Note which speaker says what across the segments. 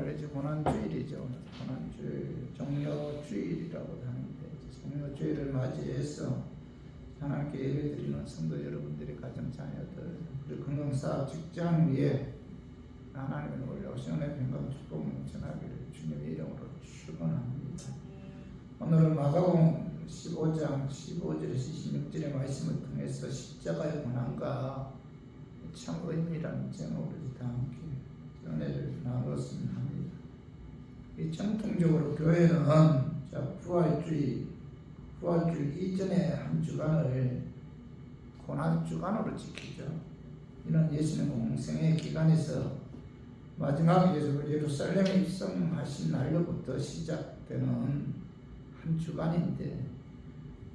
Speaker 1: 오늘 이제 고난주일이죠. 고난주일, 종료주일이라고 하는데, 종료주일을 맞이해서 하나님께 예배드리는 성도 여러분들의 가정 자녀들, 그리고 건강사업 직장 위에 하나님의 놀라우신 은혜, 평강, 축복 넘쳐나기를 주님의 이름으로 축원합니다. 오늘은 마가복음 15장 15절에서 26절의 말씀을 통해서 십자가의 고난과 참 의미라는 제목으로 다 함께 은혜를 나누었으면 합니다. 이 정통적으로 교회는 부활주의 이전의 한 주간을 고난 주간으로 지키죠. 이는 예수님 공생의 기간에서 마지막 예루살렘에 입성하신 날로부터 시작되는 한 주간인데,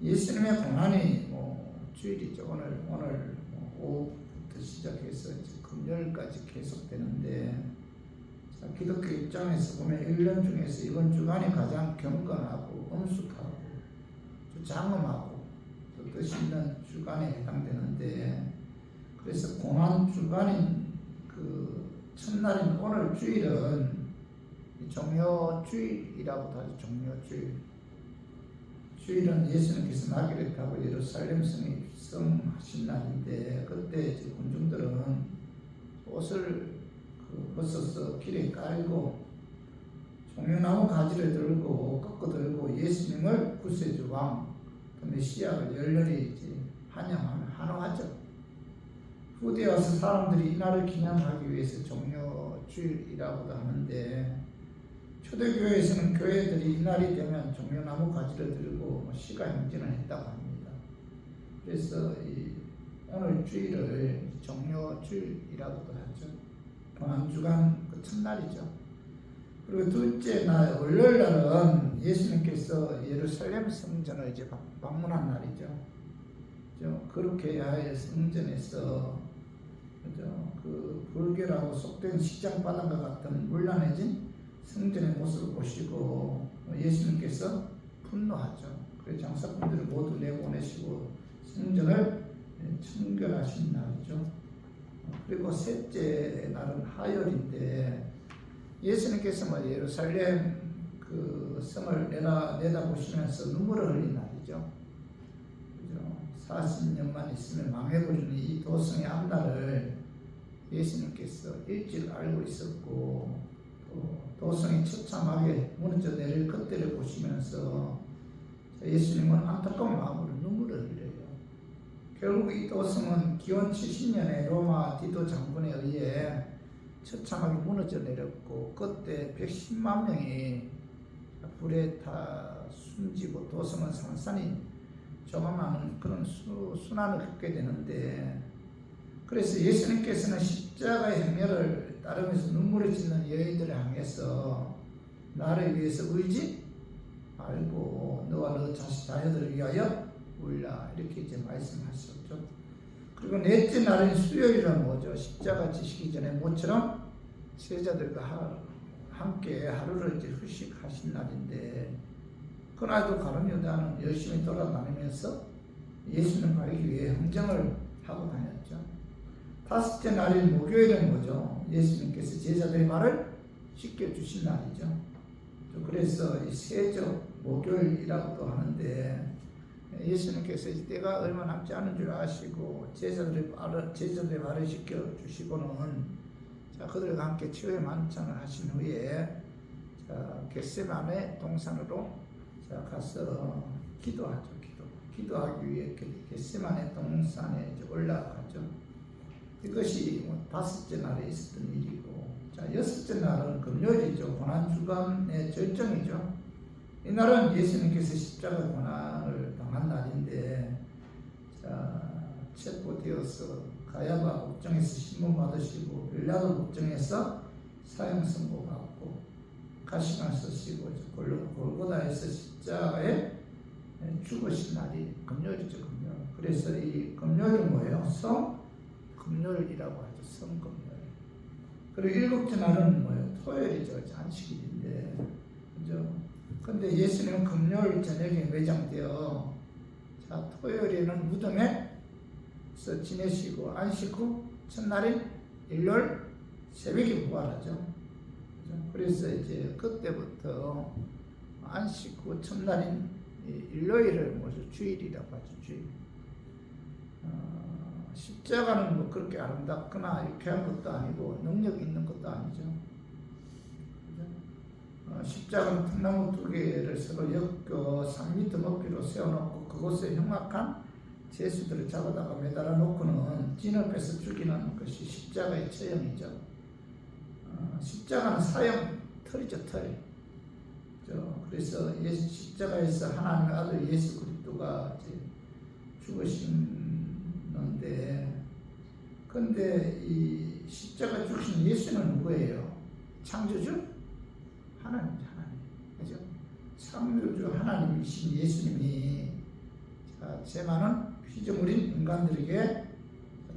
Speaker 1: 예수님의 고난이 주일이죠. 오늘 오후부터 시작해서 금요일까지 계속되는데, 기독교 입장에서 보면 1년 중에서 이번 주간이 가장 경건하고 엄숙하고 장엄하고 또 뜻 있는 주간에 해당되는데, 그래서 고난 주간인 그 첫날인 오늘 주일은 종료주일이라고도 하죠. 종료주일. 주일은 예수님께서 나귀를 타고 예루살렘 성에 입성하신 날인데, 그때 군중들은 옷을 벗어서 길에 깔고 종려나무 가지를 들고 꺾어 들고 예수님을 구세주 왕, 메시아를 열렬히 환영하죠. 후대에 와서 사람들이 이날을 기념하기 위해서 종료주일이라고도 하는데, 초대교회에서는 교회들이 이날이 되면 종려나무 가지를 들고 시가 행진을 했다고 합니다. 그래서 오늘 주일을 종료주일이라고도 하죠. 고난주간 그 첫날이죠. 그리고 둘째 날 월요일 날은 예수님께서 예루살렘 성전을 이제 방문한 날이죠. 그렇게 하여 성전에서 그 불결하고 속된 시장바닥과 같은 물란해진 성전의 모습을 보시고 예수님께서 분노하죠. 그래서 장사꾼들을 모두 내보내시고 성전을 청결하신 날이죠. 그리고 셋째 날은 화요일인데, 예수님께서 예루살렘 그 성을 내다보시면서 눈물을 흘린 날이죠. 40년만 있으면 망해버리는 이 도성의 앞날을 예수님께서 일찍 알고 있었고, 또 도성이 처참하게 무너져 내릴 그때를 보시면서 예수님은 안타까운 마음으로 눈물을 흘려요. 결국 이 도성은 기원 70년에 로마 디도 장군에 의해 처참하게 무너져 내렸고, 그때 110만 명이 불에 타 숨지고 도성은 산산이 조망하는 그런 순환을 겪게 되는데, 그래서 예수님께서는 십자가의 행렬을 따르면서 눈물을 짓는 여인들을 향해서 나를 위해서 울지 말고 너와 너 자녀들을 위하여 울라, 이렇게 이제 말씀하셨죠. 그리고 넷째 날인 수요일은 뭐죠? 십자가 지시기 전에 모처럼 제자들과 함께 하루를 이제 휴식하신 날인데, 그날도 가룟 유다는 열심히 돌아다니면서 예수님을 알기 위해 흥정을 하고 다녔죠. 다섯째 날인 목요일은 뭐죠? 예수님께서 제자들의 말을 씻겨주신 날이죠. 그래서 이 세적 목요일이라고도 하는데, 예수님께서 이 때가 얼마 남지 않은 줄 아시고 제자들의 말을 씻겨주시고는 그들과 함께 치유의 만찬을 하신 후에 겟세마네 동산으로 가서 기도하죠. 기도하기 위해 겟세마네 동산에 올라가죠. 이것이 다섯째 날에 있었던 일이고, 여섯째 날은 금요일이죠. 고난주간의 절정이죠. 이날은 예수님께서 십자가 고난을 당한 날인데, 체포되어서 가야바 국정에서 신문 받으시고 빌라도 국정에서 사형 선고받고 가시관 쓰시고 골고다에서 십자가에 죽으신 날이 금요일이죠. 금요일. 그래서 이 금요일은 뭐예요? 성금요일이라고 하죠. 성금요일. 그리고 일곱째 날은 뭐예요? 토요일이죠. 안식일인데, 그죠? 근데 예수님은 금요일 저녁에 매장되어 토요일에는 무덤에서 지내시고 안식 후 첫날인 일요일 새벽에 부활하죠. 그래서 이제 그때부터 안식 후 첫날인 일요일을 모두 주일이라고 하죠. 주일. 십자가는 뭐 그렇게 아름답거나 유쾌한 것도 아니고 능력 있는 것도 아니죠. 십자가는 통나무 2개를 서로 엮어 3m 높이로 세워놓고 그곳에 흉악한 죄수들을 잡아다가 매달아 놓고는 진을 빼서 죽이는 것이 십자가의 처형이죠. 십자가는 사형 털이죠, 털. 그래서 십자가에서 하나님의 아들 예수 그리스도가 죽으시는데, 근데 이 십자가 죽으신 예수는 누구예요? 창조주? 하나님이죠, 하나님. 그죠? 창조주 하나님이신 예수님이 죄 많은 피조물인 인간들에게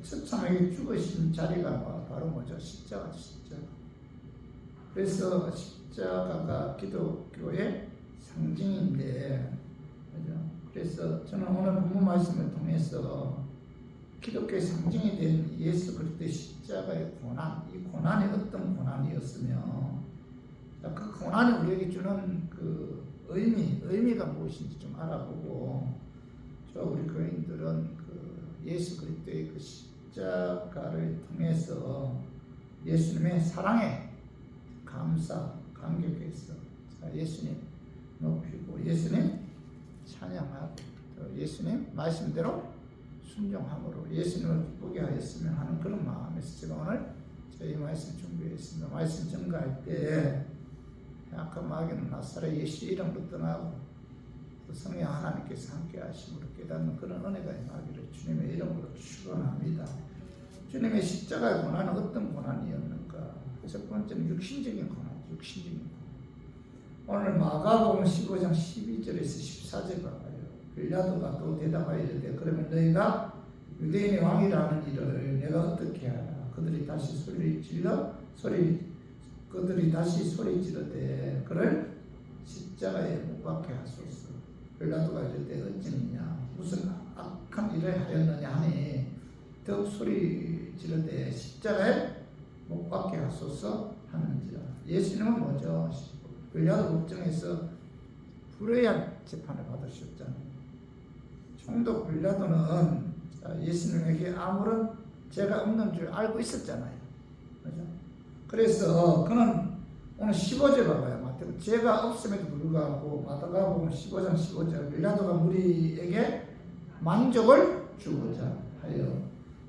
Speaker 1: 처참하게 죽으신 자리가 바로 뭐죠? 십자가죠, 십자가. 그래서 십자가가 기독교의 상징인데, 그죠? 그래서 저는 오늘 본문 말씀을 통해서 기독교의 상징이 된 예수 그리스도의 십자가의 고난, 이 고난이 어떤 고난이었으며, 그 고난이 우리에게 주는 그 의미가 무엇인지 좀 알아보고, 우리 교인들은 그 예수 그리스도의 그 십자가를 통해서 예수님의 사랑에 감사, 감격해서 예수님 높이고 예수님 찬양하고 예수님 말씀대로 순종함으로 예수님을 기쁘게 하였으면 하는 그런 마음에서 제가 오늘 저희 말씀 준비했습니다. 말씀 전가할 때 아까 마귀는 나사렛 예수 이름으로 떠나고 성령 하나님께서 함께 하심으로 깨닫는 그런 은혜가 임하기를 주님의 이름으로 축원합니다. 주님의 십자가의 고난은 어떤 고난이었는가? 첫 번째는 육신적인 고난이죠. 육신적인 고난. 오늘 마가복음 15장 12절에서 14절 봐요. 빌라도가 또 대답하여 이르되 그러면 너희가 유대인의 왕이라는 일을 내가 어떻게 하라? 그들이 다시 소리 지르되 그를 십자가에 못 박게 하소서. 빌라도가 이르되 어찌느냐 무슨 악한 일을 하였느냐 하니 더욱 소리 지르되 십자가에 못 박게 하소서 하는지라. 예수님은 뭐죠? 빌라도 법정에서 불의한 재판을 받으셨잖아요. 총독 빌라도는 예수님에게 아무런 죄가 없는 줄 알고 있었잖아요. 그죠? 그래서 그는 오늘 15절 봐봐요. 죄가 없음에도 불구하고 마가복음 15장 15절 빌라도가 무리에게 만족을 주고자 하여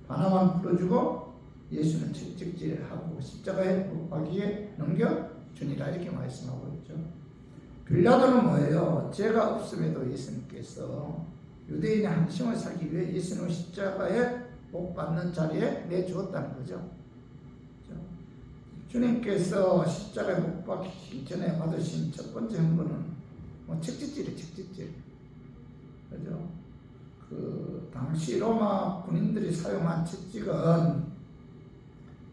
Speaker 1: 바나바는 풀어주고 예수는 채찍질하고 십자가에 못 박이에 넘겨주니라 이렇게 말씀하고 있죠. 빌라도는 뭐예요? 죄가 없음에도 예수님께서 유대인의 한심을 살기 위해 예수님을 십자가에 못 박는 자리에 내주었다는 거죠. 주님께서 십자가에 못 박히기 전에 받으신 첫 번째 헌금은 채찍질이에요, 채찍질. 그죠? 그 당시 로마 군인들이 사용한 채찍은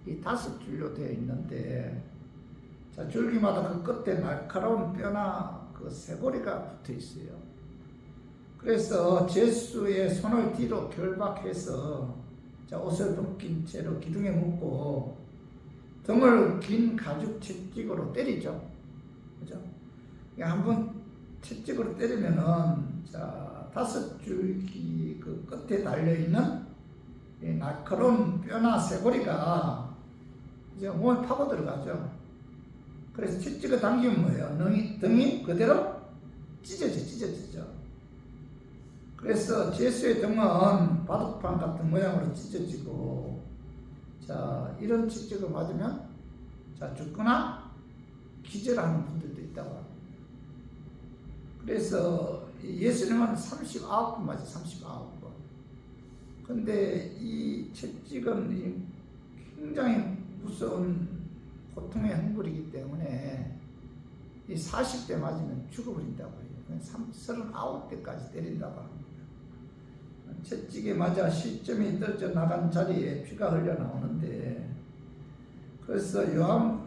Speaker 1: 이 5줄로 되어 있는데, 자, 줄기마다 그 끝에 날카로운 뼈나 그 쇄골이가 붙어 있어요. 그래서 죄수의 손을 뒤로 결박해서 자, 옷을 벗긴 채로 기둥에 묶고 등을 긴 가죽 채찍으로 때리죠. 그죠? 한번 채찍으로 때리면은, 자, 5줄기 그 끝에 달려있는 날카로운 뼈나 쇄골이가 이제 몸에 파고 들어가죠. 그래서 채찍을 당기면 뭐예요? 등이 그대로 찢어지죠. 그래서 죄수의 등은 바둑판 같은 모양으로 찢어지고, 자, 이런 채찍을 맞으면 자, 죽거나 기절하는 분들도 있다고 합니다. 그래서 예수님은 39번 맞아요. 39번. 근데 이 채찍은 굉장히 무서운 고통의 형벌이기 때문에 이 40대 맞으면 죽어버린다고 해요. 39대까지 때린다고 합니다. 채찍에 맞아 시점이 떨어져 나간 자리에 피가 흘러나오는데, 그래서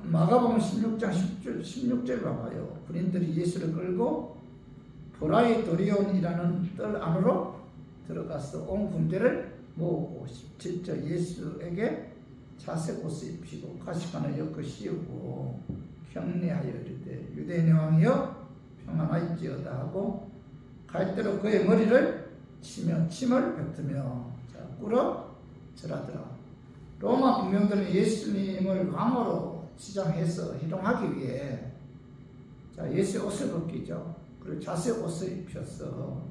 Speaker 1: 마가복음 16장 16절 봐봐요. 군인들이 예수를 끌고 브라이도리온이라는 뜰 안으로 들어가서 온 군대를 모으고 17절 예수에게 자색 옷을 입히고 가시관을 엮어 씌우고 경례하여 이르되 유대인의 왕이여 평안하일지어다 하고 갈대로 그의 머리를 치며 침을 뱉으며 꿇어 절하더라. 로마 군병들은 예수님을 왕으로 지정해서 희롱하기 위해 예수의 옷을 벗기죠. 그리고 자색 옷을 입혔어.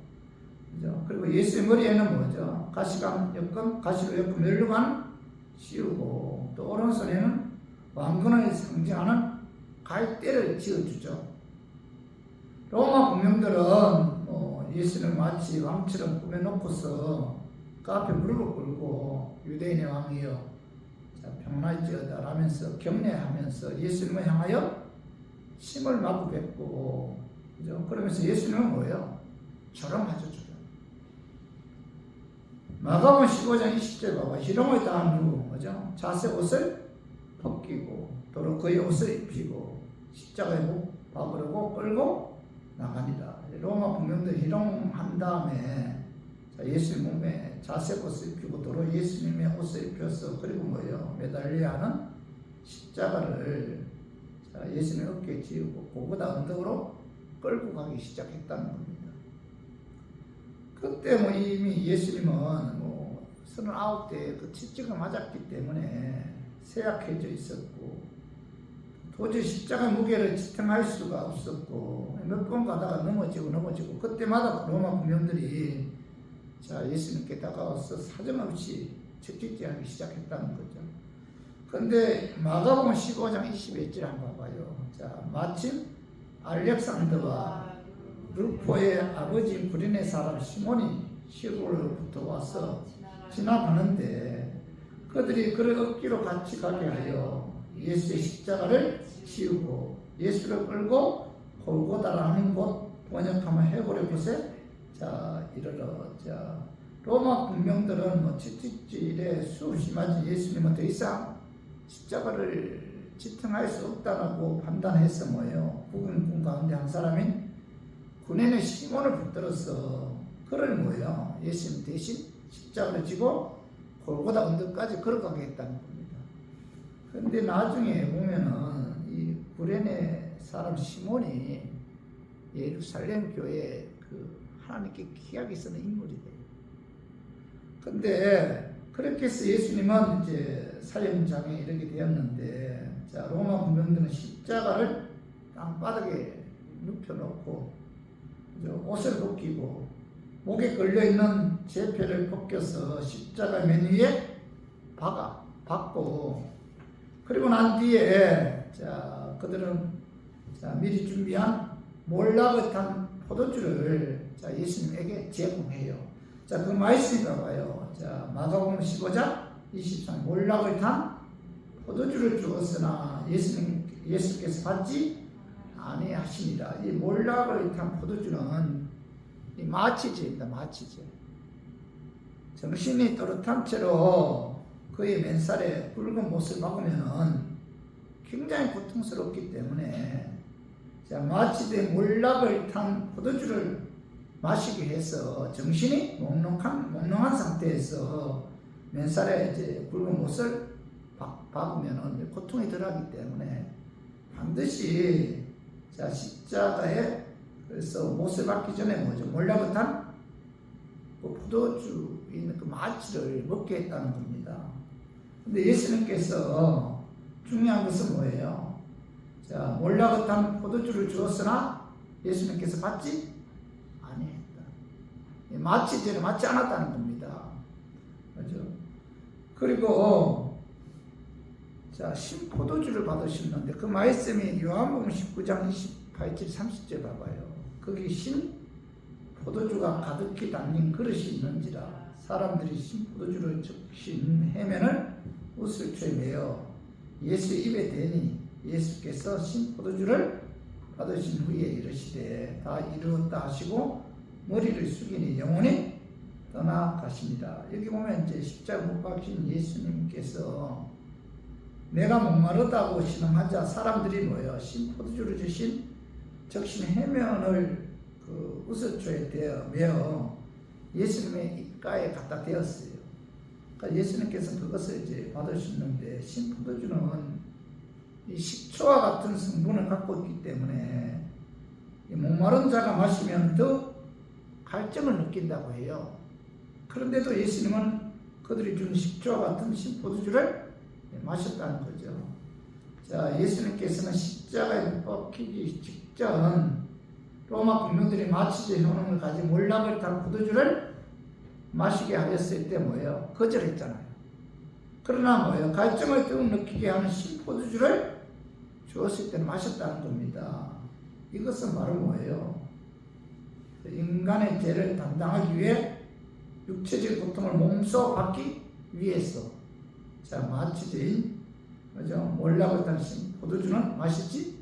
Speaker 1: 그죠? 그리고 예수의 머리에는 뭐죠? 가시로 엮은 멸류관 씌우고 또 오른손에는 왕권을 상징하는 갈대를 지어주죠. 로마 군병들은 예수를 마치 왕처럼 꾸며놓고서 그 앞에 무릎을 꿇고 유대인의 왕이여 평안할지어다 라면서 경례하면서 예수님을 향하여 침을 마구 뱉고, 그죠? 그러면서 예수님은 뭐예요? 조롱하죠, 조롱. 마가복음 15장 20절 봐봐. 희롱을 당한 후, 그죠? 자색 옷을 벗기고, 도로 그의 옷을 입히고, 십자가에 못 박으려고 끌고 나가니라. 로마 군병들 희롱한 다음에 예수님 몸에 자색 옷을 입히고 도로 예수님의 옷을 입혀서 그리고 뭐예요? 매달려야 하는 십자가를 예수님 어깨에 지우고 그보다 언덕으로 끌고 가기 시작했다는 겁니다. 그때 이미 예수님은 39대 그 채찍을 맞았기 때문에 쇠약해져 있었고 도저히 십자가 무게를 지탱할 수가 없었고 몇 번 가다가 넘어지고 그때마다 로마 군병들이 예수님께 다가와서 사정없이 채찍질하기 시작했다는 거죠. 그런데 마가복음 15장 21절 한번 봐봐요. 마침 알렉산더와 루포의 아버지인 구레네 사람 시몬이 시골로부터 와서 지나가는데 그들이 그를 억지로 같이 가게 하여 예수의 십자가를 지우고 예수를 끌고 골고다라는 곳 번역하면 해골의 곳에 이르러 로마 군병들은 채찍질에 수없이 맞은 예수님은 더 이상 십자가를 지탱할 수 없다라고 판단해서 부군군 가운데 한 사람인 구레네 시몬을 붙들어서 그를 예수님 대신 십자가를 지고 골고다 언덕까지 걸어가게 했다는 겁니다. 그런데 나중에 보면은 이 구레네 사람 시몬이 예루살렘 교회 하나님께 귀하게 쓰는 인물이 돼요. 근데 그렇게 해서 예수님은 이제 사형장에 이르게 되었는데, 로마 군병들은 십자가를 땅바닥에 눕혀놓고 옷을 벗기고 목에 걸려있는 제패를 벗겨서 십자가 맨 위에 박고, 그리고 난 뒤에 그들은 미리 준비한 몰락을 탄 포도주를 예수님에게 제공해요. 그 말씀이 봐봐요. 마가복음 15장 23절 몰락을 탄 포도주를 주었으나 예수께서 받지 아니하시니라. 이 몰락을 탄 포도주는 이 마취제입니다. 마취제. 정신이 또렷한 채로 그의 맨살에 붉은 못을 박으면 굉장히 고통스럽기 때문에 마취된 몰락을 탄 포도주를 마시게 해서 정신이 몽롱한 상태에서 맨살에 이제 붉은 못을 박으면 고통이 덜하기 때문에 반드시 십자가에 그래서 못을 박기 전에 몰락을 탄 그 포도주 있는 그 마취를 먹게 했다는 겁니다. 근데 예수님께서 중요한 것은 뭐예요? 몰락을 탄 포도주를 주었으나 예수님께서 받지 아니했다. 마취제를 맞지 않았다는 겁니다. 그죠? 그리고 신포도주를 받으셨는데 그 말씀이 요한복음 19장 28절 30절 봐봐요. 거기 신포도주가 가득히 담긴 그릇이 있는지라 사람들이 신포도주를 적신 해면을 우슬초에 매어 예수의 입에 대니 예수께서 신포도주를 받으신 후에 이르시되 다 이루었다 하시고 머리를 숙이니 영원히 떠나가십니다. 여기 보면 이제 십자가 못 박힌 예수님께서 내가 목마르다고 신음하자 사람들이 신포도주를 주신 적신 해면을 그 우슬초에 매어 예수님의 입가에 갖다 대었어요. 그러니까 예수님께서 그것을 이제 받으셨는데 신포도주는 이 식초와 같은 성분을 갖고 있기 때문에 이 목마른 자가 마시면 더 갈증을 느낀다고 해요. 그런데도 예수님은 그들이 준 식초와 같은 신포도주를 마셨다는 거죠. 자, 예수님께서는 십자가에 못 박히기 직전 로마 군병들이 마취제 효능을 가진 몰락을 탄 포도주를 마시게 하였을 때 뭐예요? 거절했잖아요. 그러나 뭐예요? 갈증을 더욱 느끼게 하는 신포도주를 주었을 때는 마셨다는 겁니다. 이것은 바로 뭐예요? 인간의 죄를 담당하기 위해 육체적 고통을 몸소 받기 위해서 자, 마취제인 몰락을 탄 신포도주는 마시지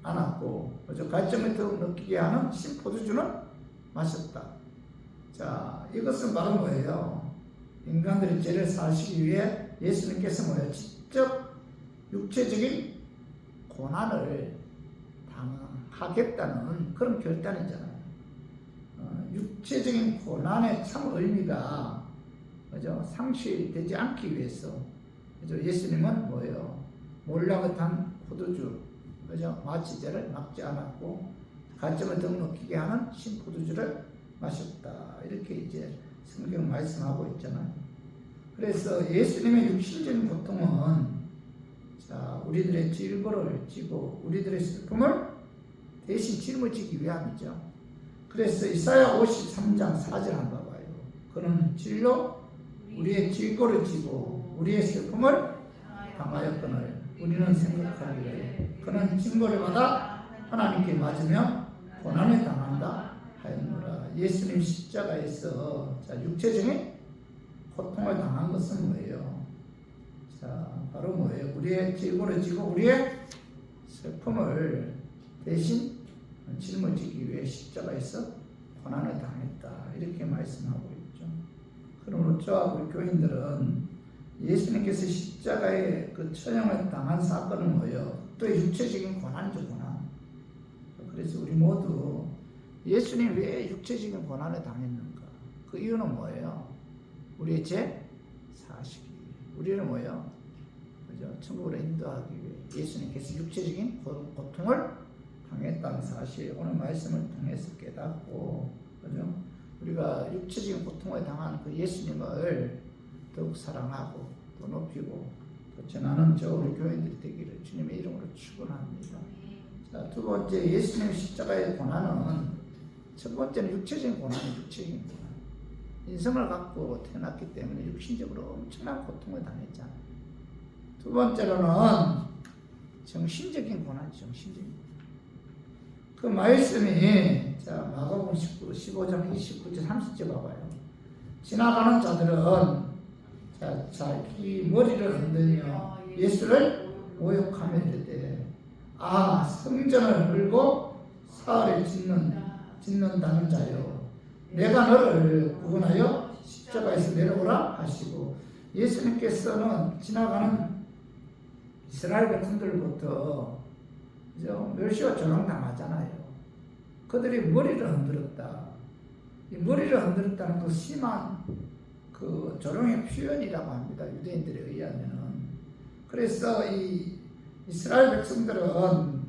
Speaker 1: 않았고 갈증을 더욱 느끼게 하는 신포도주는 마셨다. 자, 이것은 바로 뭐예요? 인간들의 죄를 사하시기 위해 예수님께서 뭐예요? 직접 육체적인 고난을 당하겠다는 그런 결단이잖아요. 육체적인 고난의 참 의미가 상실되지 않기 위해서 예수님은 뭐예요? 몰락을 탄 포도주 마취제를 막지 않았고 갈증을 더욱 느끼게 하는 신포도주를 마셨다. 이렇게 이제 성경 말씀하고 있잖아요. 그래서 예수님의 육신적인 고통은 자, 우리들의 질고를 지고 우리들의 슬픔을 대신 짊어지기 위함이죠. 그래서 이사야 53장 4절 한번 봐봐요. 그는 질로 우리의 질고를 지고 우리의 슬픔을 당하였거늘 우리는 생각하기를 그는 징벌을 받아 하나님께 맞으며 고난을 당한다 하였노라. 예수님 십자가에서 자, 육체적인 고통을 당한 것은 뭐예요? 자, 바로 뭐예요? 우리의 질고를 지고 우리의 슬픔을 대신 짊어지기 위해 십자가에서 고난을 당했다. 이렇게 말씀하고 있죠. 그러므로 저와 우리 교인들은 예수님께서 십자가에 그 처형을 당한 사건은 뭐예요? 또 육체적인 고난이죠, 고난. 그래서 우리 모두 예수님 왜 육체적인 고난을 당했는가? 그 이유는 뭐예요? 우리의 죄 사시기 위해. 우리는 뭐예요? 그죠? 천국으로 인도하기 위해 예수님께서 육체적인 고통을 당했다는 사실 오늘 말씀을 통해서 깨닫고, 그죠? 우리가 육체적인 고통을 당한 그 예수님을 더욱 사랑하고 또 높이고 또 전하는 저 우리 교인들이 되기를 주님의 이름으로 축원합니다. 자, 두 번째, 예수님 십자가의 고난은 첫 번째는 육체적인 고난이 육체적인 고난. 인성을 갖고 태어났기 때문에 육신적으로 엄청난 고통을 당했잖아요. 두 번째로는 정신적인 고난, 정신적인 고난. 그 말씀이 자, 마가복음 15장 29절 30절 봐봐요. 지나가는 자들은 자, 자기 머리를 흔들며 예수를 모욕하며 이르되 아, 성전을 헐고 사흘에 짓는다는 자여, 내가 너를 구원하여 십자가에서 내려오라 하시고, 예수님께서는 지나가는 이스라엘 백성들부터 멸시와 조롱당하잖아요. 그들이 머리를 흔들었다. 이 머리를 흔들었다는 그 심한 그 조롱의 표현이라고 합니다. 유대인들에 의하면은. 그래서 이 이스라엘 백성들은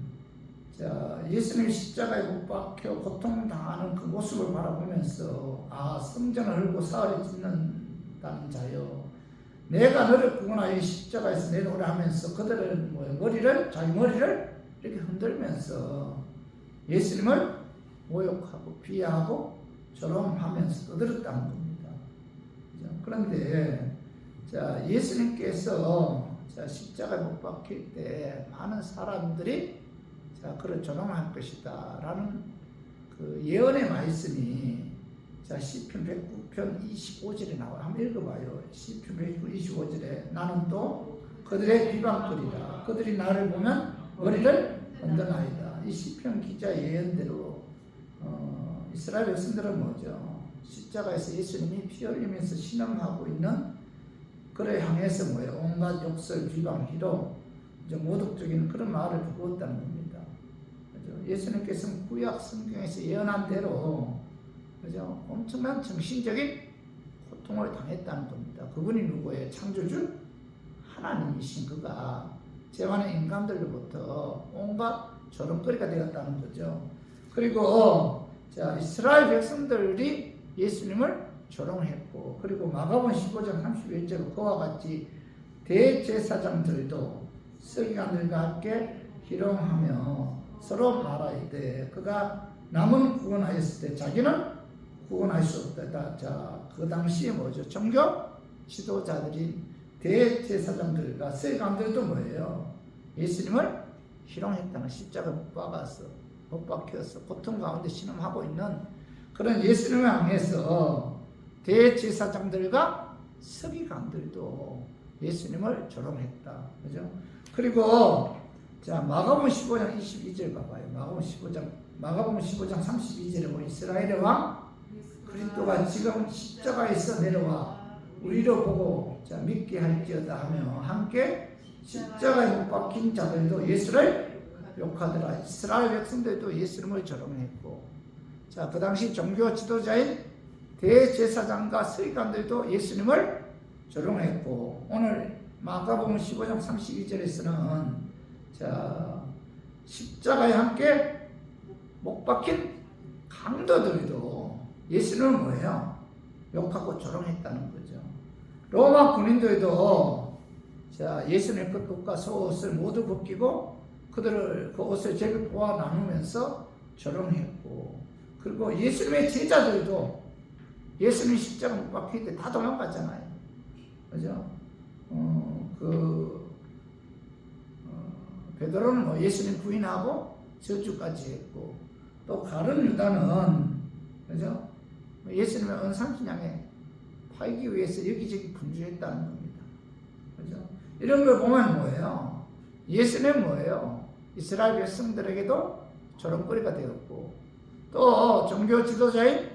Speaker 1: 자, 예수님 십자가에 못 박혀 고통당하는 그 모습을 바라보면서 아, 성전을 헐고 사흘에 짓는다는 자여, 내가 너를 구원하여 십자가에서 내려오라 하면서 그들은 자기 머리를 이렇게 흔들면서 예수님을 모욕하고 비하하고 조롱하면서 떠들었다는 겁니다. 그런데 자, 예수님께서 자, 십자가에 못 박힐 때 많은 사람들이 자, 그를 조롱할 것이다 라는 그 예언의 말씀이 자, 시편 109편 25절에 나와요. 한번 읽어봐요. 시편 109편 25절에 나는 또 그들의 비방거리다. 그들이 나를 보면 머리를 흔드나이다. 이 시편 기자 예언대로 이스라엘 백성들은 뭐죠? 십자가에서 예수님이 피 흘리면서 신음하고 있는 그를 향해서 뭐예요? 온갖 욕설, 비방, 희롱, 모독적인 그런 말을 부었다는 겁니다. 그죠? 예수님께서는 구약 성경에서 예언한 대로 그죠? 엄청난 정신적인 고통을 당했다는 겁니다. 그분이 누구예요? 창조주 하나님이신 그가 죄많은 인간들로부터 온갖 조롱거리가 되었다는 거죠. 그리고 자, 이스라엘 백성들이 예수님을 조롱했고, 그리고 마가복음 15장 31절로 그와 같이 대제사장들도 서기관들과 함께 희롱하며 서로 말하이되 그가 남은 구원하였을 때 자기는 구원할 수 없다. 자, 그 당시에 뭐죠? 종교 지도자들인 대제사장들과 서기관들도 뭐예요? 예수님을 희롱했다는, 십자가 못 박혀서 고통 가운데 신음하고 있는 그런 예수님을 향해서 대제사장들과 서기관들도 예수님을 조롱했다. 그죠? 그리고 자, 마가복음 15장 22절 봐봐요. 마가복음 15장 32절에 보면 이스라엘의 왕 그리스도가 지금 십자가에서 내려와 우리를 보고 자, 믿게 할지어다 하며 함께 십자가에 못 박힌 자들도 예수를 욕하더라. 이스라엘 백성들도 예수님을 조롱했고, 자, 그 당시 종교 지도자인 대제사장과 서기관들도 예수님을 조롱했고, 오늘 마가복음 15장 32절에서는 자, 십자가에 함께 못 박힌 강도들도 예수님을 뭐예요? 욕하고 조롱했다는 거죠. 로마 군인들도 자, 예수님의 겉옷과 속옷을 모두 벗기고 그들을 그 옷을 제비 뽑아 나누면서 조롱했고, 그리고 예수님의 제자들도 예수님 십자가 못 박힐 때 다 도망갔잖아요. 그죠? 베드로는 뭐 예수님 부인하고 저주까지 했고, 또 가룟 유다는 그죠? 예수님의 언상신 향에 팔기 위해서 여기저기 분주했다는 겁니다. 그죠? 이런 걸 보면 뭐예요? 예수님은 뭐예요? 이스라엘 백성들에게도 조롱거리가 되었고, 또 종교 지도자인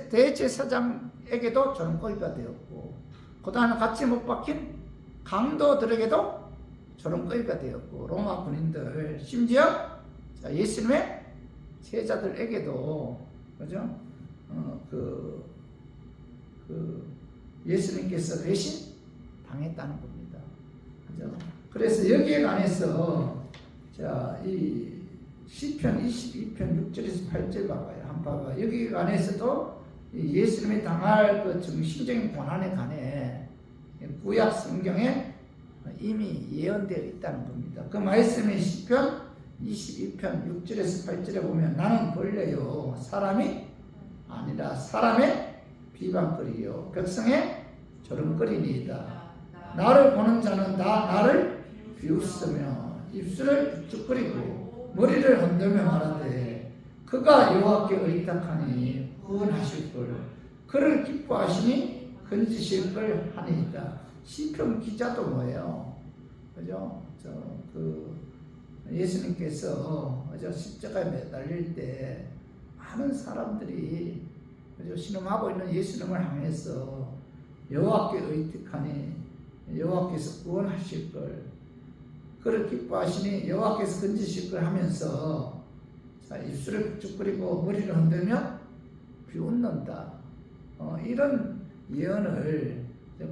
Speaker 1: 대제사장에게도 조롱거리가 되었고, 그 다음에 같이 못 박힌 강도들에게도 조롱거리가 되었고, 로마 군인들, 심지어 예수님의 제자들에게도 그죠? 예수님께서 배신 당했다는 겁니다. 그죠? 그래서 여기에 관해서 자, 이 시편 22편 6절에서 8절 봐봐요. 한번 봐봐요. 여기에 관해서도 예수님이 당할 그 정신적인 고난에 관해 구약 성경에 이미 예언되어 있다는 겁니다. 그 말씀이 시편 22편 6절에서 8절에 보면 나는 벌레요 사람이 아니라 사람의 비방거리요 백성의 조롱거리니이다. 나를 보는 자는 다 나를 비웃으며 입술을 쭉 머리를 흔들며 말하되 그가 여호와께 의탁하니 구원하실 걸 그를 기뻐하시니 건지실 걸 하니이다. 시편 기자도 뭐예요? 그죠? 예수님께서 그죠? 십자가에 매달릴 때 많은 사람들이 그죠? 신음하고 있는 예수님을 향해서 여호와께 의탁하니 여호와께서 구원하실 걸 그를 기뻐하시니 여호와께서 건지실 걸 하면서 자, 입술을 북적거리고 머리를 흔들며 비웃는다. 이런 예언을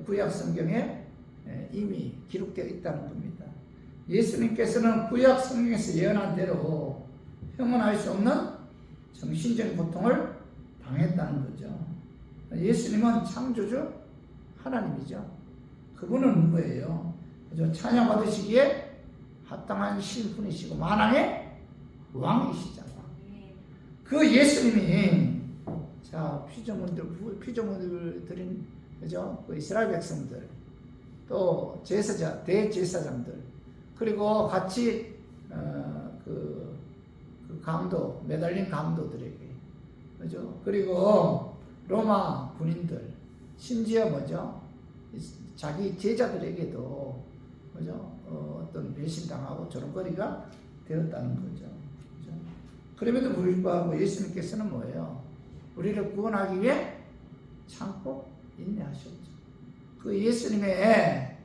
Speaker 1: 구약 성경에 이미 기록되어 있다는 겁니다. 예수님께서는 구약 성경에서 예언한 대로 형언할 수 없는 정신적인 고통을 당했다는 거죠. 예수님은 창조주 하나님이죠. 그분은 누구예요? 찬양 받으시기에 합당한 신분이시고 만왕의 왕이시잖아. 그 예수님이 자 피조물들인 그죠? 그 이스라엘 백성들 또 대제사장들 그리고 같이 그 강도 매달린 강도들에게 그죠? 그리고 로마 군인들 심지어 뭐죠? 자기 제자들에게도 그죠? 어떤 배신당하고 조롱거리가 되었다는 거죠. 그죠? 그럼에도 불구하고 예수님께서는 뭐예요? 우리를 구원하기 위해 참고 인내하셨죠. 그 예수님의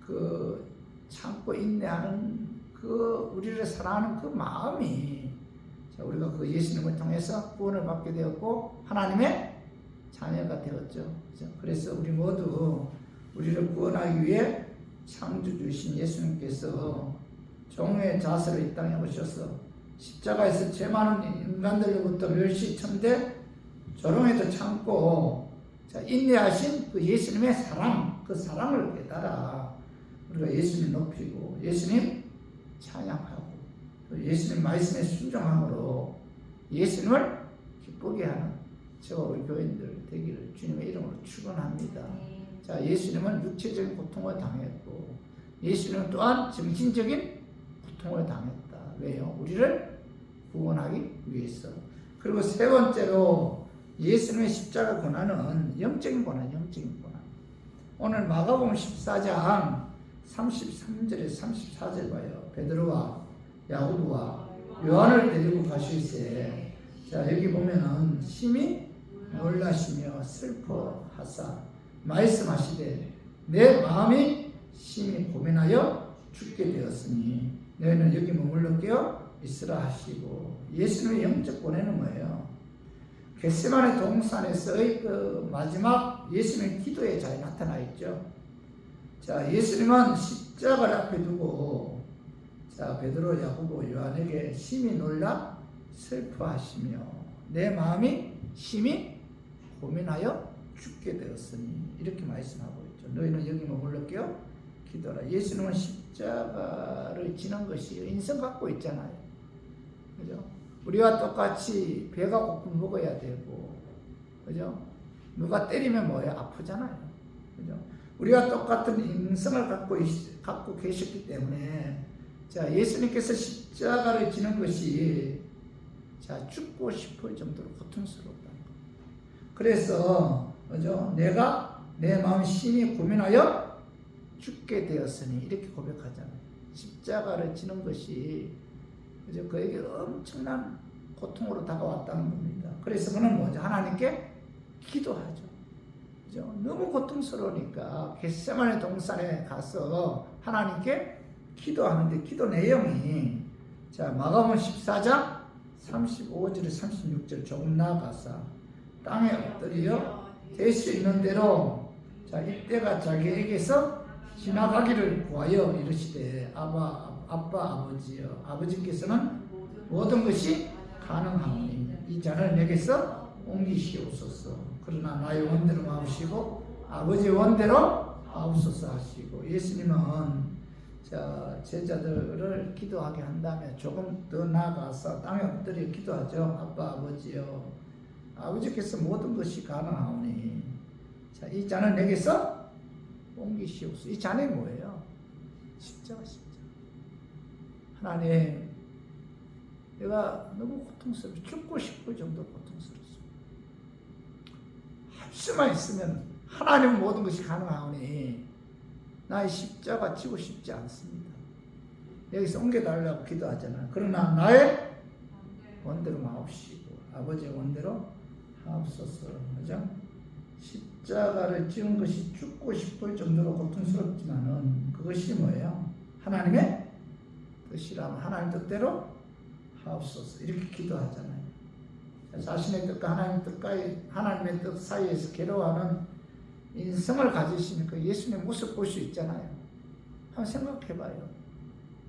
Speaker 1: 그 참고 인내하는 그 우리를 사랑하는 그 마음이 우리가 그 예수님을 통해서 구원을 받게 되었고 하나님의 자녀가 되었죠. 그죠? 그래서 우리 모두 우리를 구원하기 위해 창조주이신 예수님께서 종의 자세로 이 땅에 오셔서 십자가에서 죄 많은 인간들로부터 멸시 천대 조롱에도 참고 인내하신 그 예수님의 사랑, 그 사랑을 깨달아 우리가 예수님 높이고 예수님 찬양하고 예수님 말씀에 순종함으로 예수님을 기쁘게 하는 저와 우리 교인들 되기를 주님의 이름으로 축원합니다. 자, 예수님은 육체적인 고통을 당했고 예수님은 또한 정신적인 고통을 당했다. 왜요? 우리를 구원하기 위해서. 그리고 세 번째로 예수님의 십자가 고난은 영적인 고난, 영적인 고난. 오늘 마가복음 14장 33절에 34절 봐요. 베드로와 야고보와 요한을 데리고 가실세. 자, 여기 보면은 심히 놀라시며 슬퍼하사 말씀하시되 내 마음이 심히 고민하여 죽게 되었으니 너희는 여기 머물러 깨어 있으라 하시고, 예수님의 영적 고뇌는 뭐예요? 겟세마네 동산에서의 그 마지막 예수님의 기도에 잘 나타나 있죠. 자, 예수님은 십자가를 앞에 두고 자, 베드로, 야고보, 요한에게 심히 놀라 슬퍼하시며 내 마음이 심히 고민하여 죽게 되었으니 이렇게 말씀하고 있죠. 너희는 여기 머물러 깨어 기도하라. 예수님은 십자가를 지는 것이 인생 갖고 있잖아요. 그죠? 우리와 똑같이 배가 고프면 먹어야 되고, 그죠? 누가 때리면 뭐예요? 아프잖아요. 그죠? 우리와 똑같은 인생을 갖고 계셨기 때문에, 자, 예수님께서 십자가를 지는 것이, 자, 죽고 싶을 정도로 고통스럽다는 거. 그래서, 그죠? 내가 내 마음 심히 고민하여 죽게 되었으니, 이렇게 고백하잖아요. 십자가를 지는 것이, 그죠? 그에게 엄청난 고통으로 다가왔다는 겁니다. 그래서 그는 뭐죠? 하나님께 기도하죠. 그죠? 너무 고통스러우니까 겟세마네 동산에 가서 하나님께 기도하는데, 기도 내용이, 자, 마가복음 14장 35절에 36절 조금 나아가서 땅에 엎드려 될 수 있는 대로, 자, 이때가 자기에게서 지나가기를 구하여 이르시되 아빠 아버지여, 아버지께서는 모든 것이 가능하오니 이 잔을 내게서 옮기시옵소서. 그러나 나의 원대로 마옵시고 아버지의 원대로 하옵소서 하시고, 예수님은 자, 제자들을 기도하게 한 다음에 조금 더 나아가서 땅에 엎드려 기도하죠. 아빠 아버지여, 아버지께서 모든 것이 가능하오니 자, 이 잔을 내게서 옮기시옵소서. 이 잔이 뭐예요? 십자가. 하나님, 내가 너무 고통스러워, 죽고 싶을 정도로 고통스럽습니다. 할 수만 있으면 하나님은 모든 것이 가능하오니 나의 십자가 지고 싶지 않습니다. 여기서 옮겨달라고 기도하잖아요. 그러나 나의 원대로 마옵시고 아버지의 원대로 하옵소서. 그죠? 십자가를 지은 것이 죽고 싶을 정도로 고통스럽지만은 그것이 뭐예요? 하나님의 뜻이라면 하나님 뜻대로 하옵소서. 이렇게 기도하잖아요. 자신의 뜻과 하나님의 뜻 사이에서 괴로워하는 인생을 가지시는 그 예수님의 모습 볼 수 있잖아요. 한번 생각해봐요.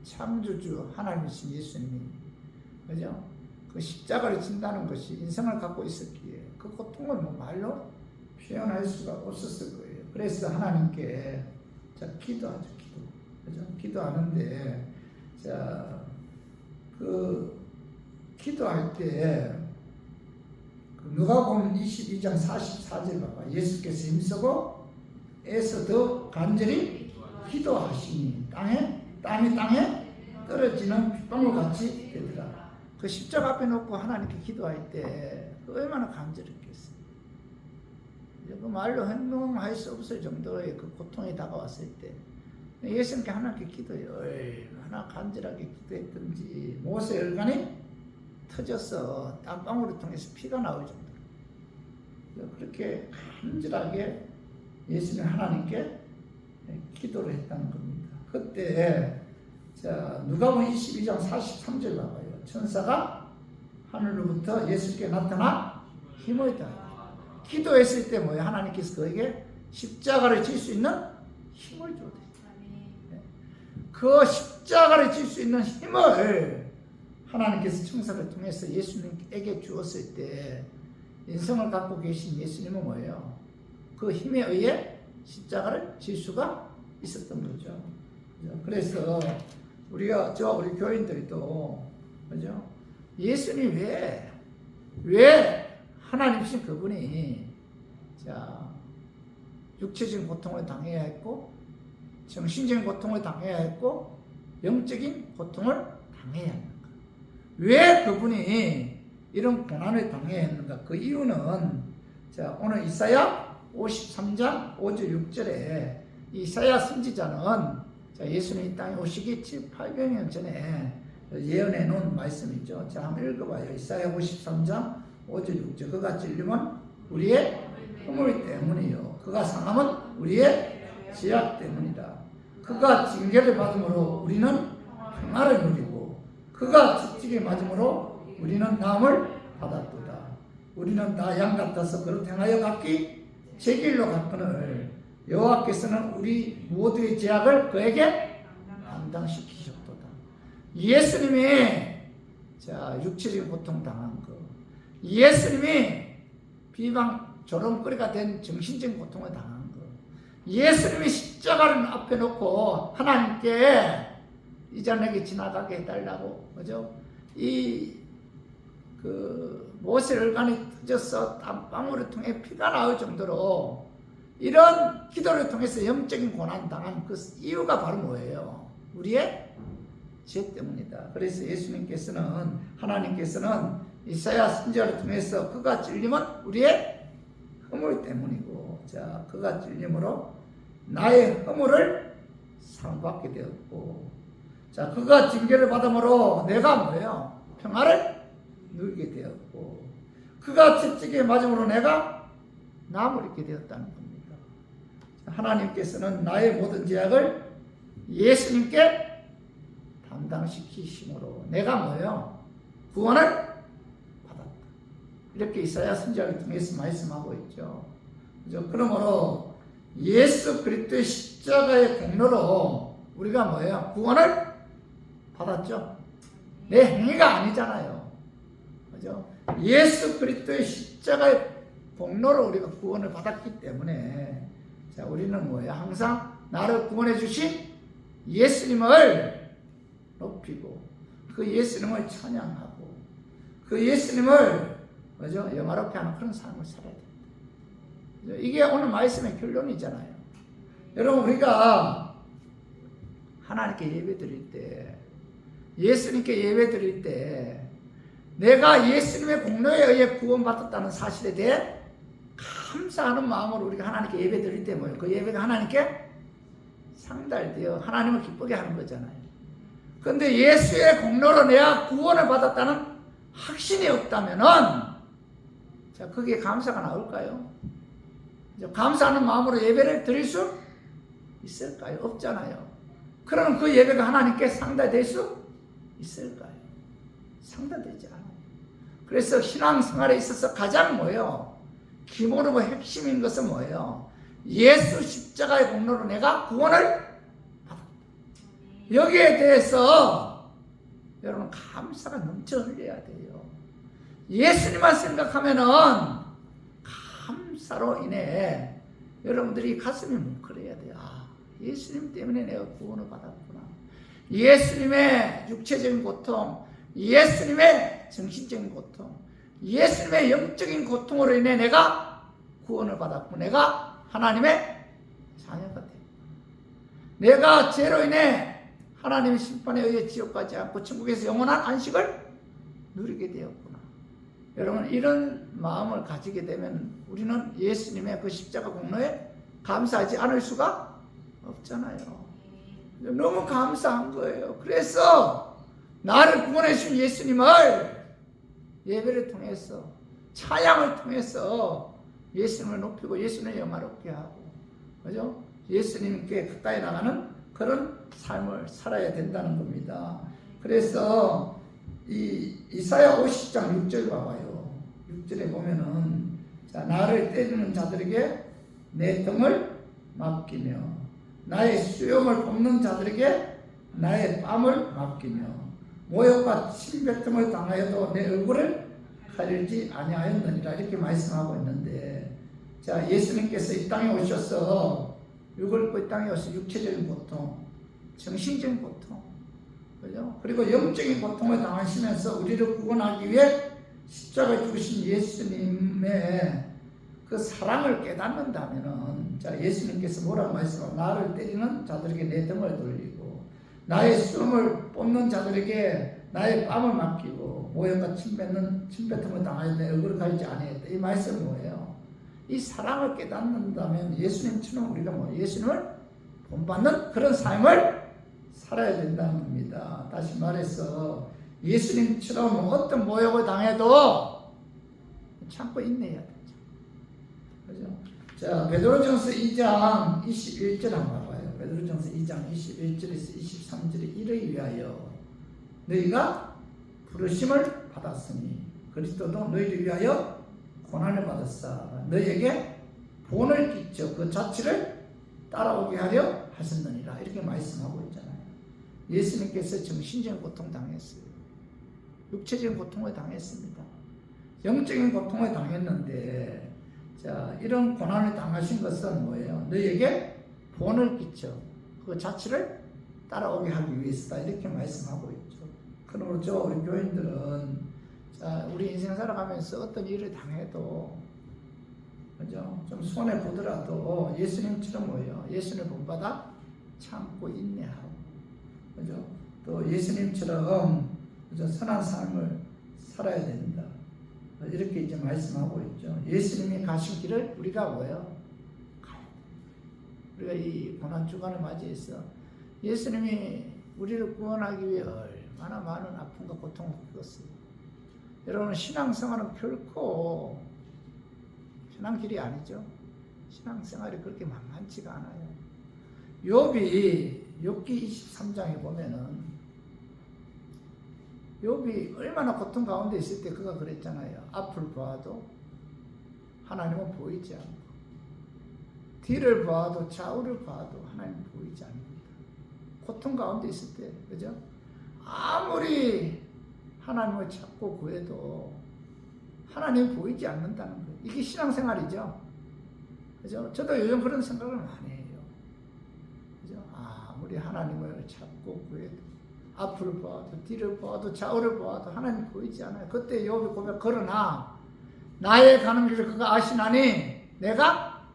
Speaker 1: 창조주 하나님이신 예수님이, 그죠? 그 십자가를 진다는 것이 인생을 갖고 있었기에 그 고통을 뭐 말로 표현할 수가 없었을 거예요. 그래서 하나님께 자, 기도하죠. 그죠? 기도하는데, 자, 그 기도할 때 누가복음 22장 44절 봐봐. 예수께서 힘쓰고 애써 더 간절히 기도하시니 땀이 땅에 떨어지는 빗방울 같이 되더라. 그 십자가 앞에 놓고 하나님께 기도할 때 얼마나 간절했겠어요. 그 말로 행동할 수 없을 정도의 그 고통이 다가왔을 때 예수님께 하나님께 기도해요. 얼마나 간절하게 기도했던지 모세 혈관이 터져서 땀방울을 통해서 피가 나올 정도로 그렇게 간절하게 예수님 하나님께 기도를 했다는 겁니다. 그때 자, 누가복음 22장 43절 봐봐요. 천사가 하늘로부터 예수께 나타나 힘을 다하다. 기도했을 때 뭐예요? 하나님께서 그에게 십자가를 질 수 있는 힘을 주었어요. 그 십자가를 질 수 있는 힘을 하나님께서 청사를 통해서 예수님에게 주었을 때 인성을 갖고 계신 예수님은 뭐예요? 그 힘에 의해 십자가를 질 수가 있었던 거죠. 그래서 우리 교인들도 그죠? 예수님 왜 하나님이신 그분이 육체적인 고통을 당해야 했고 정신적인 고통을 당해야 했고 영적인 고통을 당해야 했는가? 왜 그분이 이런 고난을 당해야 했는가? 그 이유는 오늘 이사야 53장 5절 6절에 이사야 선지자는 예수님이 이 땅에 오시기 7, 800년 전에 예언해 놓은 말씀이죠. 자, 한번 읽어봐요. 이사야 53장 5절 6절. 그가 찔림은 우리의 허물 때문이요 그가 상함은 우리의 죄악 때문이다. 그가 징계를 받음으로 우리는 평화를 누리고 그가 채찍에 맞음으로 우리는 나음을 받았도다. 우리는 다 양 같아서 그릇 행하여 각기 제 길로 갔거늘 여호와께서는 우리 모두의 죄악을 그에게 담당시키셨도다. 예수님이 육체적인 고통 당한 거, 예수님이 비방 조롱거리가 된 정신적인 고통을 당한 거, 예수님이 십자가를 앞에 놓고 하나님께 이제 내게 지나가게 해달라고, 그죠? 모세 얼간이 터져서 땀방울을 통해 피가 나올 정도로 이런 기도를 통해서 영적인 고난 당한 그 이유가 바로 뭐예요? 우리의 죄 때문이다. 그래서 하나님께서는 이사야 선지자를 통해서 그가 찔림은 우리의 허물 때문이고, 그가 찔림으로 나의 허물을 상받게 되었고, 그가 징계를 받음으로 내가 뭐예요? 평화를 누리게 되었고, 그가 채찍에 맞음으로 내가 나음을 입게 되었다는 겁니다. 하나님께서는 나의 모든 죄악을 예수님께 담당시키심으로 내가 뭐예요? 구원을 받았다. 이렇게 이사야 선지자를 통해서 말씀하고 있죠. 그러므로 예수 그리스도의 십자가의 공로로 우리가 뭐예요? 구원을 받았죠. 내 행위가 아니잖아요. 그죠? 예수 그리스도의 십자가의 공로로 우리가 구원을 받았기 때문에 우리는 뭐예요? 항상 나를 구원해 주신 예수님을 높이고 그 예수님을 찬양하고 그 예수님을 그죠? 영화롭게 하는 그런 삶을 살아야 됩니다. 이게 오늘 말씀의 결론이잖아요. 여러분, 우리가 하나님께 예배 드릴 때, 예수님께 예배 드릴 때 내가 예수님의 공로에 의해 구원받았다는 사실에 대해 감사하는 마음으로 우리가 하나님께 예배 드릴 때 뭐예요? 그 예배가 하나님께 상달되어 하나님을 기쁘게 하는 거잖아요. 그런데 예수의 공로로 내가 구원을 받았다는 확신이 없다면은 거기에 감사가 나올까요? 감사하는 마음으로 예배를 드릴 수 있을까요? 없잖아요. 그러면 그 예배가 하나님께 상달될 수 있을까요? 상달되지 않아요. 그래서 신앙생활에 있어서 가장 뭐예요? 기본이고 핵심인 것은 뭐예요? 예수 십자가의 공로로 내가 구원을 받았다. 여기에 대해서 여러분 감사가 넘쳐 흘려야 돼요. 예수님만 생각하면은 감사로 인해 여러분들이 가슴이 뭉클해야 돼요. 예수님 때문에 내가 구원을 받았구나. 예수님의 육체적인 고통, 예수님의 정신적인 고통, 예수님의 영적인 고통으로 인해 내가 구원을 받았고 내가 하나님의 자녀가 되었다. 내가 죄로 인해 하나님의 심판에 의해 지옥 가지 않고 천국에서 영원한 안식을 누리게 되었구나. 여러분, 이런 마음을 가지게 되면 우리는 예수님의 그 십자가 공로에 감사하지 않을 수가 없잖아요. 너무 감사한 거예요. 그래서 나를 구원해 주신 예수님을 예배를 통해서, 찬양을 통해서 예수님을 높이고 예수님을 영화롭게 하고, 그죠? 예수님께 가까이 나가는 그런 삶을 살아야 된다는 겁니다. 그래서 이사야 50장 6절 봐봐요. 6절에 보면은 나를 때리는 자들에게 내 등을 맡기며 나의 수염을 뽑는 자들에게 나의 뺨을 맡기며 모욕과 침뱉음을 당하여도 내 얼굴을 가리지 아니하였느니라 이렇게 말씀하고 있는데, 자, 예수님께서 이 땅에 오셔서 이 땅에 오셔서 육체적인 고통, 정신적인 고통, 그죠? 그리고 영적인 고통을 당하시면서 우리를 구원하기 위해 십자가에 죽으신 예수님의 그 사랑을 깨닫는다면은, 자, 예수님께서 뭐라고 말씀하고, 나를 때리는 자들에게 내 등을 돌리고 나의 숨을 뽑는 자들에게 나의 뺨을 맡기고 모욕과 침뱉음을 당하여 내 얼굴을 가리지 아니했다. 이 말씀은 뭐예요? 이 사랑을 깨닫는다면 예수님처럼 우리가 예수님을 본받는 그런 삶을 살아야 된다는 겁니다. 다시 말해서 예수님처럼 어떤 모욕을 당해도 참고 인내해야 되죠. 그죠? 자, 베드로전서 2장 21절 한번 봐봐요. 베드로전서 2장 21절에서 23절에 이를 위하여 너희가 부르심을 받았으니 그리스도도 너희를 위하여 고난을 받았사 너희에게 본을 끼쳐 그 자취를 따라오게 하려 하셨느니라 이렇게 말씀하고 있잖아요. 예수님께서 정신적인 고통 당했어요. 육체적인 고통을 당했습니다. 영적인 고통을 당했는데, 자, 이런 고난을 당하신 것은 뭐예요? 너희에게 본을 끼쳐 그 자취를 따라오게 하기 위해서다 이렇게 말씀하고 있죠. 그러므로 우리 교인들은, 자, 우리 인생 살아가면서 어떤 일을 당해도, 그죠? 좀 손해 보더라도 예수님처럼 뭐예요? 예수님을 본받아 참고 인내하고, 그죠? 또 예수님처럼, 그죠? 선한 삶을 살아야 된다. 이렇게 이제 말씀하고 있죠. 예수님이 가신 길을 우리가 뭐예요? 가야 돼. 우리가 이 고난 주간을 맞이해서 예수님이 우리를 구원하기 위해 얼마나 많은 아픔과 고통을 겪었어요. 여러분, 신앙생활은 결코 편한 길이 아니죠. 신앙생활이 그렇게 만만치가 않아요. 욥기 23장에 보면은 욥이 얼마나 고통 가운데 있을 때 그가 그랬잖아요. 앞을 봐도 하나님은 보이지 않고 뒤를 봐도 좌우를 봐도 하나님은 보이지 않는다. 고통 가운데 있을 때, 그죠? 아무리 하나님을 찾고 구해도 하나님이 보이지 않는다는 거예요. 이게 신앙생활이죠. 그죠? 저도 요즘 그런 생각을 많이 해요. 그죠? 아무리 하나님을 찾고 구해도 앞을 봐도 뒤를 봐도 좌우를 봐도 하나님 보이지 않아요. 그때 욥이 고백, 그러나 나의 가는 길을 그가 아시나니 내가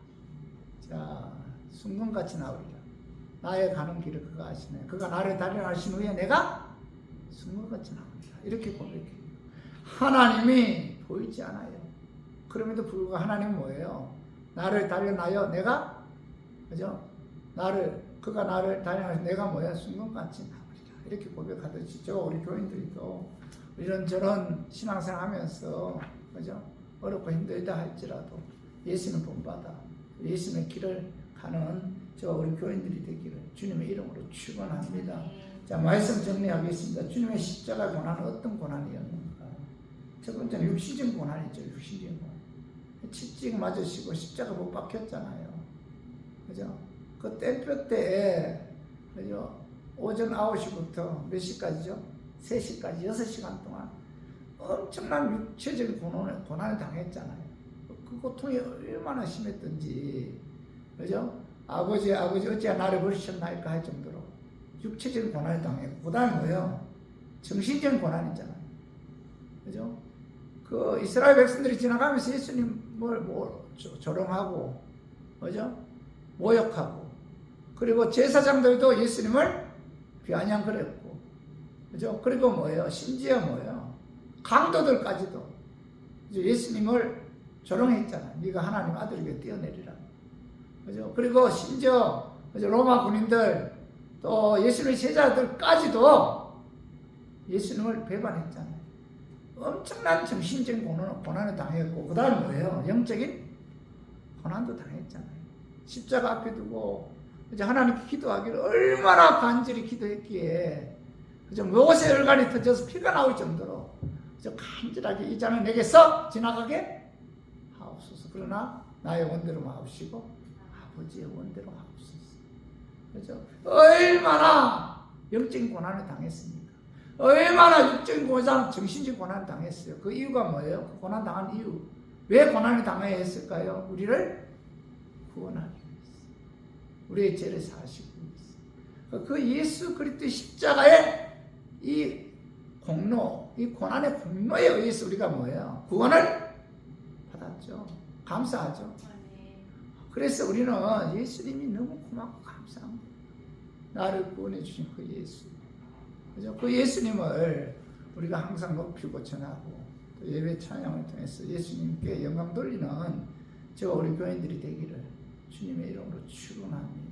Speaker 1: 순금같이 나오리라. 나의 가는 길을 그가 아시네. 그가 나를 단련하신 후에 내가 순금같이 나오리라. 이렇게 고백해요. 하나님이 보이지 않아요. 그럼에도 불구하고 하나님은 뭐예요? 나를 단련하여 내가, 그죠? 그가 나를 단련하여 내가 뭐야? 순금같이 나오리라. 이렇게 고백하듯이 우리 교인들도 이런저런 신앙생활 하면서, 그죠? 어렵고 힘들다 할지라도 예수는 본받아 예수님의 길을 가는 우리 교인들이 되기를 주님의 이름으로 축원합니다. 자, 말씀 정리하겠습니다. 주님의 십자가 고난은 어떤 고난이었는가? 첫 번째는 육신적인 고난이죠. 육신적인 고난. 채찍 맞으시고 십자가 못 박혔잖아요. 그죠? 그 땡볕 때에, 그죠? 오전 9시부터 몇 시까지죠? 3시까지 6시간 동안 엄청난 육체적인 고난을 당했잖아요. 그 고통이 얼마나 심했던지, 그죠? 아버지 어찌 나를 버리셨나이까 할 정도로 육체적인 고난을 당했고, 그 다음에 뭐예요? 정신적인 고난이잖아요. 그죠? 그 이스라엘 백성들이 지나가면서 예수님을 조롱하고, 그죠? 모욕하고, 그리고 제사장들도 예수님을 비아냥거렸고, 그죠? 그리고 뭐예요? 심지어 뭐예요? 강도들까지도 예수님을 조롱했잖아요. 네가 하나님 아들에게 뛰어내리라. 그죠? 그리고 심지어, 그죠? 로마 군인들 또 예수님의 제자들까지도 예수님을 배반했잖아요. 엄청난 정신적인 고난을 당했고, 그 다음에 뭐예요? 영적인 고난도 당했잖아요. 십자가 앞에 두고 이제 하나님께 기도하기를 얼마나 간절히 기도했기에, 그죠? 모세 혈관이 터져서 피가 나올 정도로 간절하게 이 잔을 내게서 지나가게 하옵소서. 그러나 나의 원대로 마옵시고 아버지의 원대로 하옵소서. 그죠? 얼마나 영적인 고난을 당했습니까? 얼마나 육적인 고난, 정신적인 고난을 당했어요. 그 이유가 뭐예요? 그 고난 당한 이유. 왜 고난을 당해야 했을까요? 우리를 구원하기 위해서. 우리의 죄를 사하시기 위해서. 그 예수 그리스도의 십자가의 이 공로, 이 고난의 공로에 의해서 우리가 뭐예요? 구원을 받았죠. 감사하죠. 그래서 우리는 예수님이 너무 고맙고 감사합니다. 나를 구원해 주신 그 예수. 그죠? 그 예수님을 우리가 항상 높이고 전하고 또 예배 찬양을 통해서 예수님께 영광 돌리는 저와 우리 교인들이 되기를 주님의 이름으로 축원합니다.